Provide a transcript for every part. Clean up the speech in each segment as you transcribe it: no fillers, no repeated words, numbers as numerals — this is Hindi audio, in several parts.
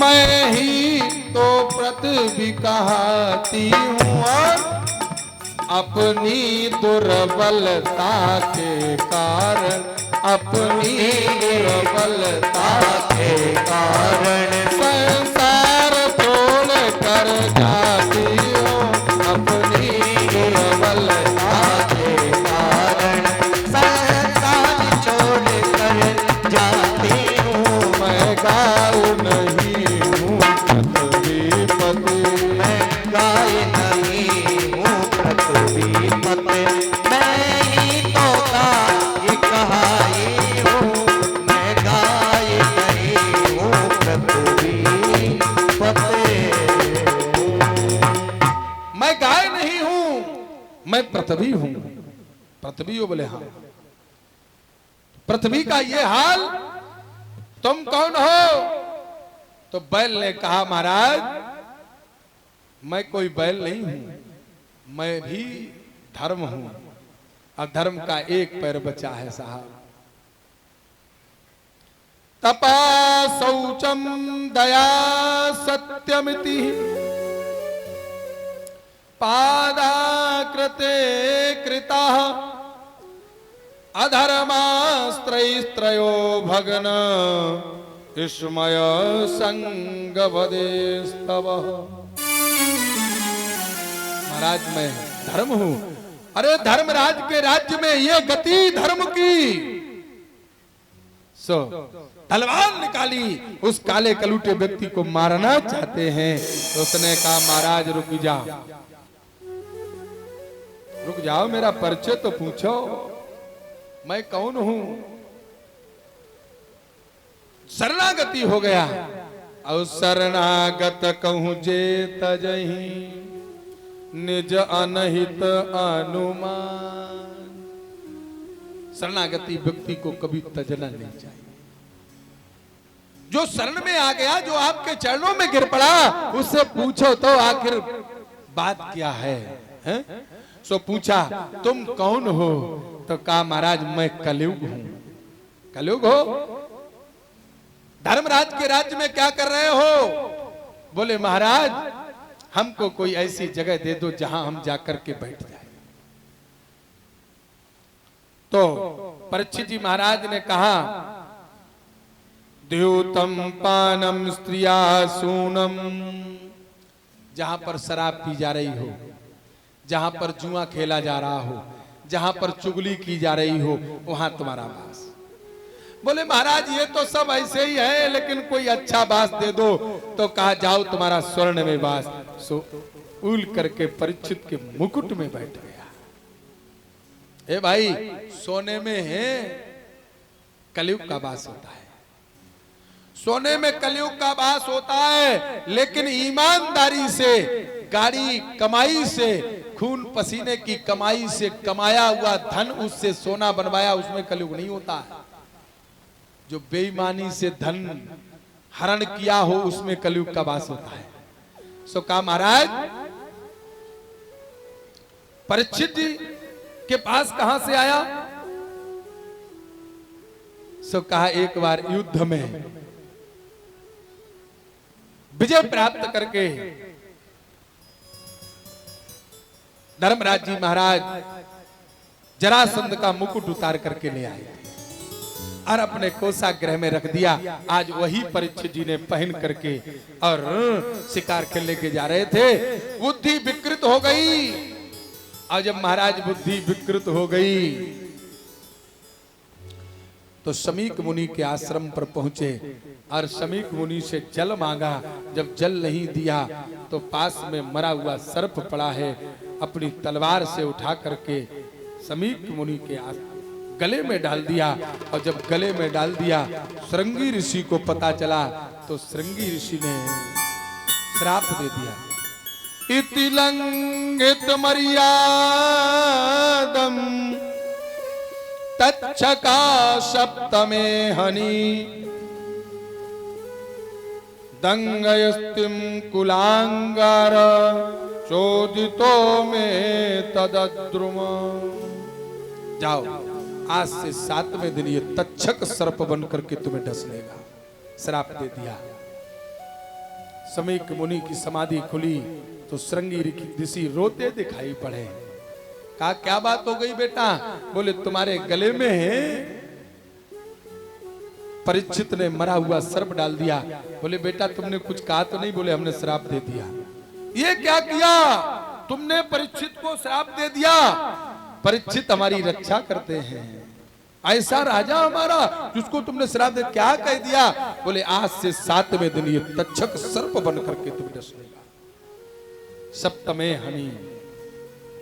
मैं ही तो पृथ्वी कहती हूँ और अपनी दुर्बलता के कारण, अपनी दुर्बलता के कारण संसार छोड़ कर जाती हूँ, अपनी दुर्बलता के कारण संसार छोड़ कर जाती हूँ। मैं गाय नहीं हूँ पृथ्वी पति, मैं गाय नहीं हूँ पृथ्वी पति, मैं ही तो गाय कहाई हूँ, मैं गाय नहीं हूँ पृथ्वी पति। मैं गाय नहीं हूँ, मैं पृथ्वी हूँ। पृथ्वी हो बोले हाँ। पृथ्वी का ये हाल, तुम कौन हो? तो बैल ने कहा महाराज मैं कोई बैल नहीं हूं, मैं भी धर्म हूं, और धर्म का एक पैर बचा है साहब। तपा शौचम दया सत्यमिति पादाकृते कृता अधर्मास्त्रैस्त्रयो भगन विस्मय संगवदेस्तव। महाराज मैं धर्म हूं। अरे धर्मराज के राज्य में ये गति धर्म की। तलवार निकाली, उस काले कलूटे व्यक्ति को मारना चाहते हैं। तो उसने कहा महाराज रुक जाओ, रुक जाओ, मेरा परिचय तो पूछो, मैं कौन हूं। शरणागति हो गया। और शरणागत कहूं जे तजही निज अनहित अनुमान। शरणागति व्यक्ति को कभी तजना नहीं चाहिए। जो शरण में आ गया, जो आपके चरणों में गिर पड़ा, उससे पूछो तो आखिर बात क्या है? सो पूछा तुम कौन हो? तो कहा महाराज मैं कलयुग हूं। कलयुग हो? धर्मराज के राज्य में क्या कर रहे हो? बोले महाराज हमको कोई ऐसी जगह दे दो जहां हम जाकर के बैठ जाए। तो परीक्षित जी महाराज ने कहा द्यूतम पानम स्त्रिया सूनम। जहां पर शराब पी जा रही हो, जहां पर जुआ खेला जा रहा हो, जहां पर चुगली की जा रही हो, वहां तुम्हारा वास। बोले महाराज ये तो सब ऐसे ही है, लेकिन कोई अच्छा वास दे दो। तो कहा जाओ तुम्हारा स्वर्ण में वास। सो उल करके परीक्षित के मुकुट में बैठ गया। ए भाई सोने में है कलयुग का वास होता है, सोने में कलयुग का वास होता है, लेकिन ईमानदारी से, गाड़ी कमाई से, खून पसीने की कमाई से कमाया हुआ धन, उससे सोना बनवाया, उसमें कलयुग नहीं होता है। जो बेईमानी से धन हरण किया हो, उसमें कलयुग का वास होता है। सो कहा महाराज परीक्षित जी के पास कहां से आया? सो कहा एक बार युद्ध में विजय प्राप्त करके धर्मराज जी महाराज जरासंध का मुकुट उतार करके ले आए और अपने कोषागृह में रख दिया। आज वही परीक्षित जी ने पहन करके और शिकार खेलने के जा रहे थे। बुद्धि विकृत हो गई। और जब महाराज बुद्धि विकृत हो गई तो शमीक मुनि के आश्रम पर पहुंचे और शमीक मुनि से जल मांगा। जब जल नहीं दिया तो पास में मरा हुआ सर्प पड़ा है, अपनी तलवार से उठा करके शमीक मुनि के गले में डाल दिया। और जब गले में डाल दिया, श्रृंगी ऋषि को पता चला तो श्रृंगी ऋषि ने श्राप दे दिया। इति लंघित मर्यादम तच्छका सप्तमे हनि दंगयस्तिम कुलांगार चोदितो में तदद्रुम। जाओ आज से 7वें दिन ये तक्षक सर्प बन करके तुम्हें डस लेगा। श्राप दे दिया। समीक मुनि की समाधि खुली तो श्रृंगी ऋषि रोते दिखाई पड़े। कहा क्या बात हो गई बेटा? बोले तुम्हारे गले में परीक्षित ने मरा हुआ सर्प डाल दिया। बोले बेटा तुमने कुछ कहा तो नहीं? बोले हमने श्राप दे दिया। ये क्या किया तुमने? परीक्षित को श्राप दे दिया। परीक्षित हमारी रक्षा करते हैं, ऐसा राजा हमारा जिसको तुमने श्राप दे, क्या कह दिया? बोले आज से 7वें दिन ये तक्षक सर्प बन करके तुम डसेगा, सप्तमे हनि,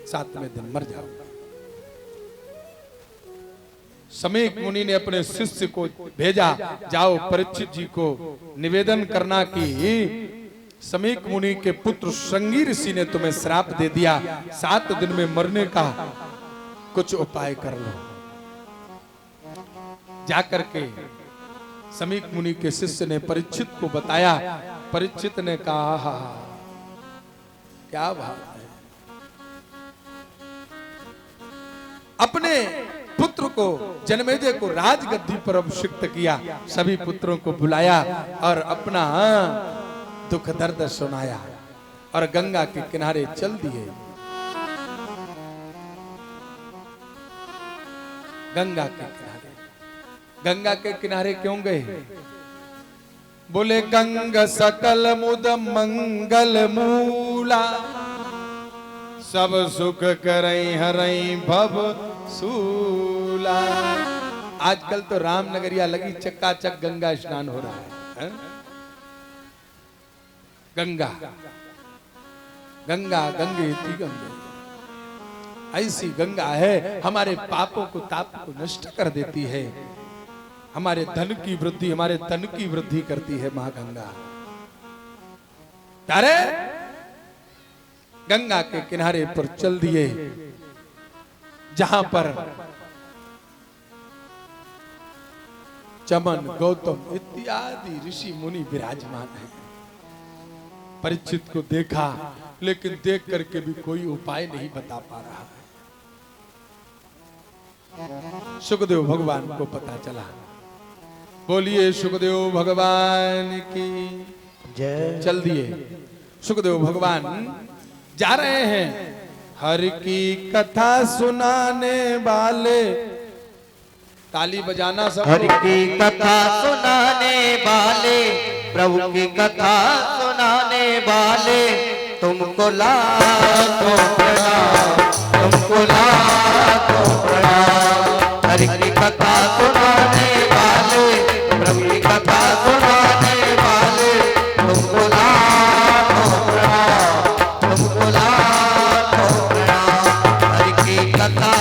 7वें दिन मर जाओगा। समीक मुनि ने अपने शिष्य को भेजा, जाओ परीक्षित जी को निवेदन करना कि समीक मुनि के पुत्र श्रृंगी ऋषि ने तुम्हें श्राप दे दिया, 7 दिन में मरने का कुछ उपाय कर लो। जाकर के समीक मुनि के शिष्य ने परीक्षित को बताया। परीक्षित ने कहा क्या बात है, अपने पुत्र को जनमेजय को राजगद्दी पर अभिषिक्त किया, सभी पुत्रों को बुलाया और अपना दुख दर्द सुनाया और गंगा के किनारे चल दिए। गंगा के किनारे, गंगा के किनारे क्यों गए? बोले गंग सकल मुद मंगल मूला, सब सुख करई हरई भव सूला। आजकल तो रामनगरिया लगी चकाचक गंगा स्नान हो रहा है। गंगा गंगा गंगे ती गंगे, ऐसी गंगा है हमारे पापों को ताप को नष्ट कर देती है, हमारे धन की वृद्धि, हमारे तन की वृद्धि करती है मां गंगा। अरे गंगा के किनारे पर चल दिए, जहां पर चमन गौतम इत्यादि ऋषि मुनि विराजमान हैं। परीक्षित को देखा, लेकिन देख करके भी कोई उपाय नहीं बता पा रहा है। सुखदेव भगवान को पता चला। बोलिए सुखदेव भगवान की जय। चल दिए सुखदेव भगवान, जा रहे हैं। हरि की कथा सुनाने वाले, ताली बजाना सब। हरि की कथा सुनाने वाले, प्रभु की कथा सुनाने वाले, तुमको लाखों प्रणाम, तुमको लाखों प्रणाम। हरि की कथा सुनाने वाले, प्रभु की कथा सुनाने वाले, तुमको लाखों प्रणाम, तुमको लाखों प्रणाम। हरि की कथा